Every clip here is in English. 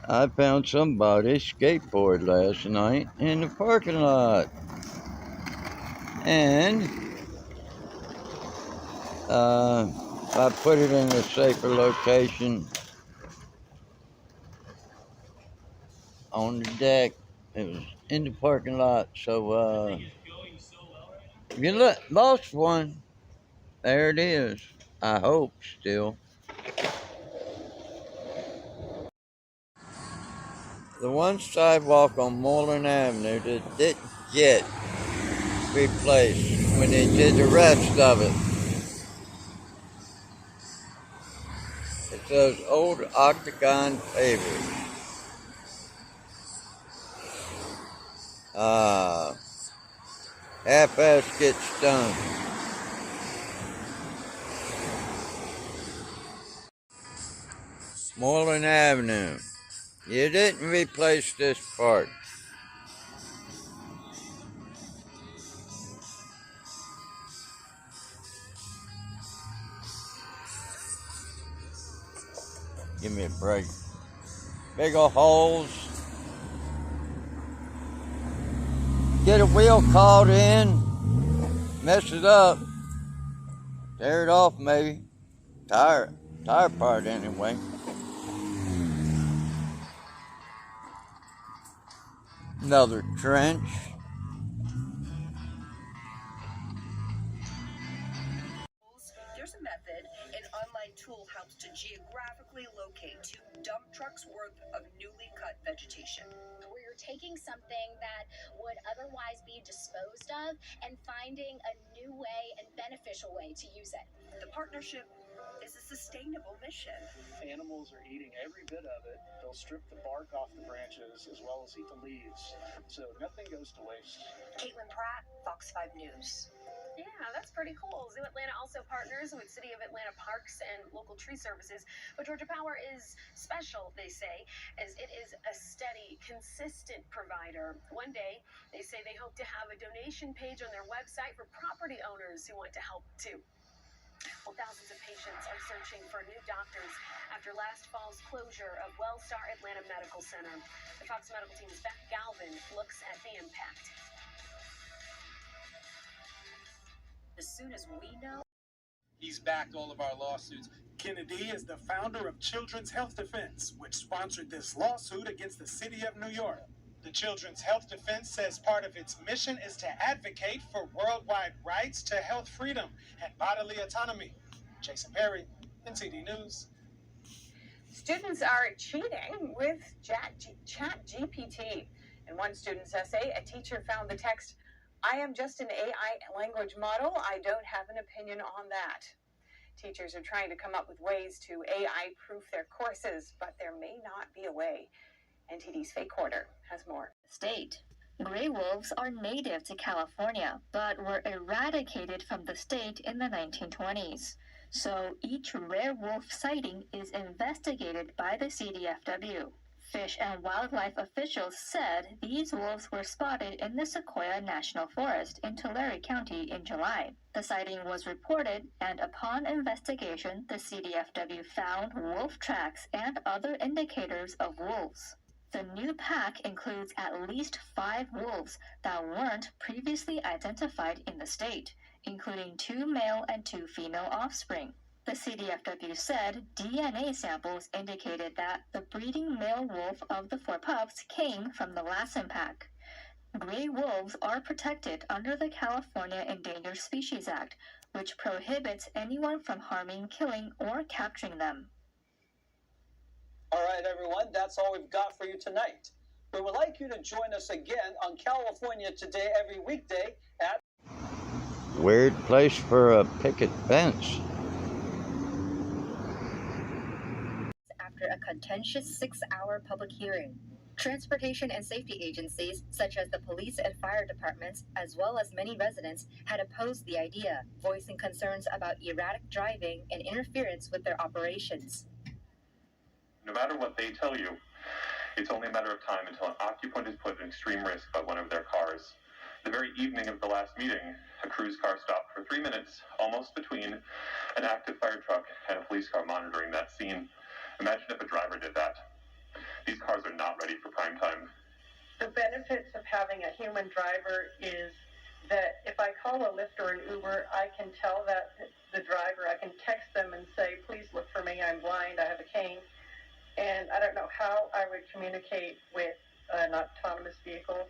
I found somebody skateboard last night in the parking lot. And uh, I put it in a safer location on the deck. It was in the parking lot. So you lost one. There it is. I hope still. The one sidewalk on Moreland Avenue that didn't get replaced when they did the rest of it. It's those old octagon pavers. Uh, half-ass gets done. Moreland Avenue. You didn't replace this part. Give me a break. Big ol' holes. Get a wheel caught in. Mess it up. Tear it off maybe. Tire part anyway. Another trench. There's a method. An online tool helps to geographically locate 2 dump trucks worth of newly cut vegetation. Where you're taking something that would otherwise be disposed of and finding a new way and beneficial way to use it. The partnership is a sustainable mission. Animals are eating every bit of it. They'll strip the bark off the branches as well as eat the leaves. So nothing goes to waste. Caitlin Pratt, Fox 5 News. Yeah, that's pretty cool. Zoo Atlanta also partners with City of Atlanta Parks and local tree services. But Georgia Power is special, they say, as it is a steady, consistent provider. One day, they say they hope to have a donation page on their website for property owners who want to help too. Well, thousands of patients are searching for new doctors after last fall's closure of Wellstar Atlanta Medical Center. The Fox Medical team's Beth Galvin looks at the impact. As soon as we know, he's backed all of our lawsuits. Kennedy is the founder of Children's Health Defense, which sponsored this lawsuit against the city of New York. The Children's Health Defense says part of its mission is to advocate for worldwide rights to health freedom and bodily autonomy. Jason Perry, NCD News. Students are cheating with ChatGPT. In one student's essay, a teacher found the text, "I am just an AI language model. I don't have an opinion on that." Teachers are trying to come up with ways to AI-proof their courses, but there may not be a way. NTD's Faye Quarter has more. State. Gray wolves are native to California, but were eradicated from the state in the 1920s. So each rare wolf sighting is investigated by the CDFW. Fish and wildlife officials said these wolves were spotted in the Sequoia National Forest in Tulare County in July. The sighting was reported, and upon investigation, the CDFW found wolf tracks and other indicators of wolves. The new pack includes at least 5 wolves that weren't previously identified in the state, including 2 male and 2 female offspring. The CDFW said DNA samples indicated that the breeding male wolf of the 4 pups came from the Lassen pack. Gray wolves are protected under the California Endangered Species Act, which prohibits anyone from harming, killing, or capturing them. All right, everyone, that's all we've got for you tonight. We would like you to join us again on California Today every weekday at... Weird place for a picket fence. After a contentious 6-hour public hearing, transportation and safety agencies, such as the police and fire departments, as well as many residents, had opposed the idea, voicing concerns about erratic driving and interference with their operations. No matter what they tell you, it's only a matter of time until an occupant is put at extreme risk by one of their cars. The very evening of the last meeting, a cruise car stopped for 3 minutes, almost between an active fire truck and a police car monitoring that scene. Imagine if a driver did that. These cars benefits of having a human driver is that if I call a Lyft or an Uber, I can tell that the driver, I can text them and say, please look for me, I'm blind, I have a cane. And I don't know how I would communicate with an autonomous vehicle.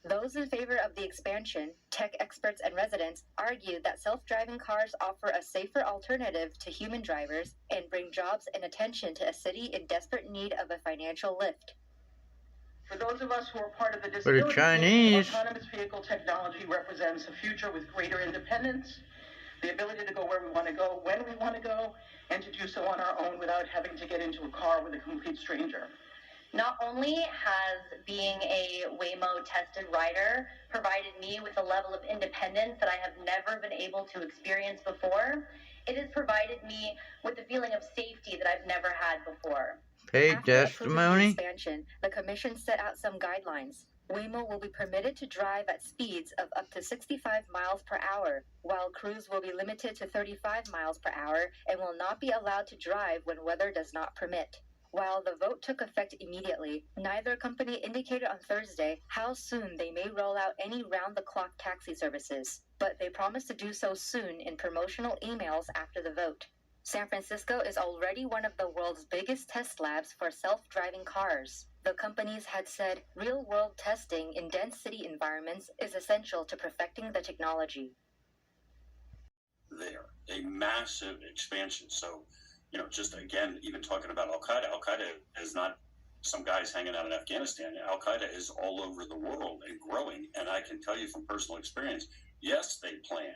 Those in favor of the expansion, tech experts and residents, argued that self-driving cars offer a safer alternative to human drivers and bring jobs and attention to a city in desperate need of a financial lift. For those of us who are part of the For the disability Chinese. community, autonomous vehicle technology represents a future with greater independence, the ability to go where we want to go, when we want to go, and to do so on our own without having to get into a car with a complete stranger. Not only has being a Waymo tested rider provided me with a level of independence that I have never been able to experience before, it has provided me with a feeling of safety that I've never had before. Paid After approving the testimony. expansion, the commission set out some guidelines. Waymo will be permitted to drive at speeds of up to 65 miles per hour, while Cruise will be limited to 35 miles per hour and will not be allowed to drive when weather does not permit. While the vote took effect immediately, neither company indicated on Thursday how soon they may roll out any round-the-clock taxi services, but they promised to do so soon in promotional emails after the vote. San Francisco is already one of the world's biggest test labs for self-driving cars. The companies had said real-world testing in dense city environments is essential to perfecting the technology. There, a massive expansion. So, just again, even talking about Al-Qaeda, Al-Qaeda is not some guys hanging out in Afghanistan. Al-Qaeda is all over the world and growing. And I can tell you from personal experience, yes, they plan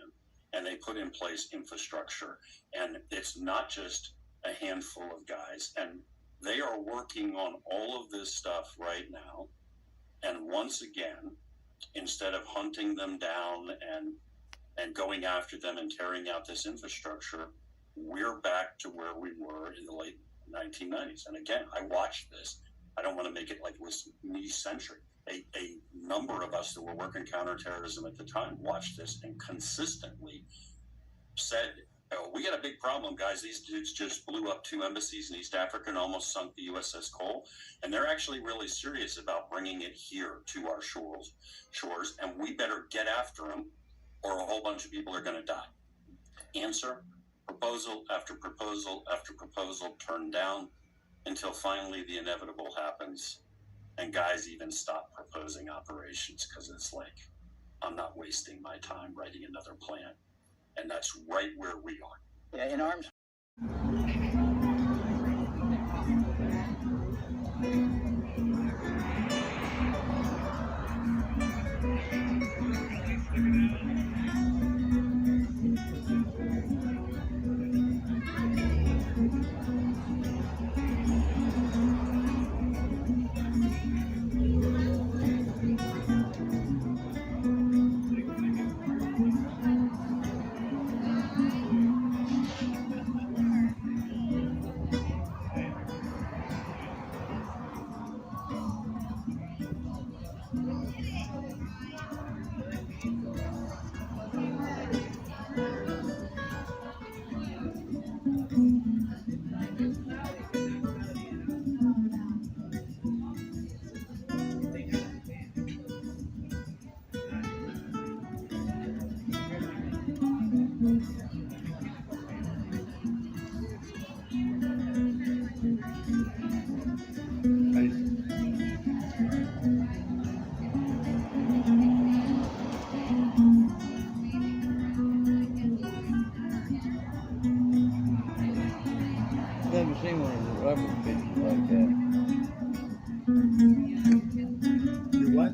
and they put in place infrastructure. And it's not just a handful of guys. And they are working on all of this stuff right now. And once again, instead of hunting them down and going after them and tearing out this infrastructure, we're back to where we were in the late 1990s. And again, I watched this. I don't want to make it like it was me-centric. A number of us that were working counterterrorism at the time watched this and consistently said, oh, we got a big problem, guys. These dudes just blew up 2 embassies in East Africa and almost sunk the USS Cole. And they're actually really serious about bringing it here to our shores. And we better get after them or a whole bunch of people are going to die. Answer, proposal after proposal after proposal turned down until finally the inevitable happens. And guys even stop proposing operations because it's like, I'm not wasting my time writing another plan. And that's right where we are. Yeah, in arms. Never seen one of the rubber pictures like that. You what?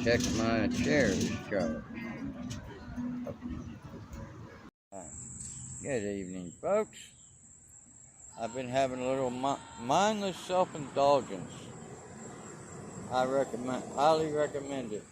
check my cherry chart. Good evening, folks. I've been having a little mindless self-indulgence. I highly recommend it.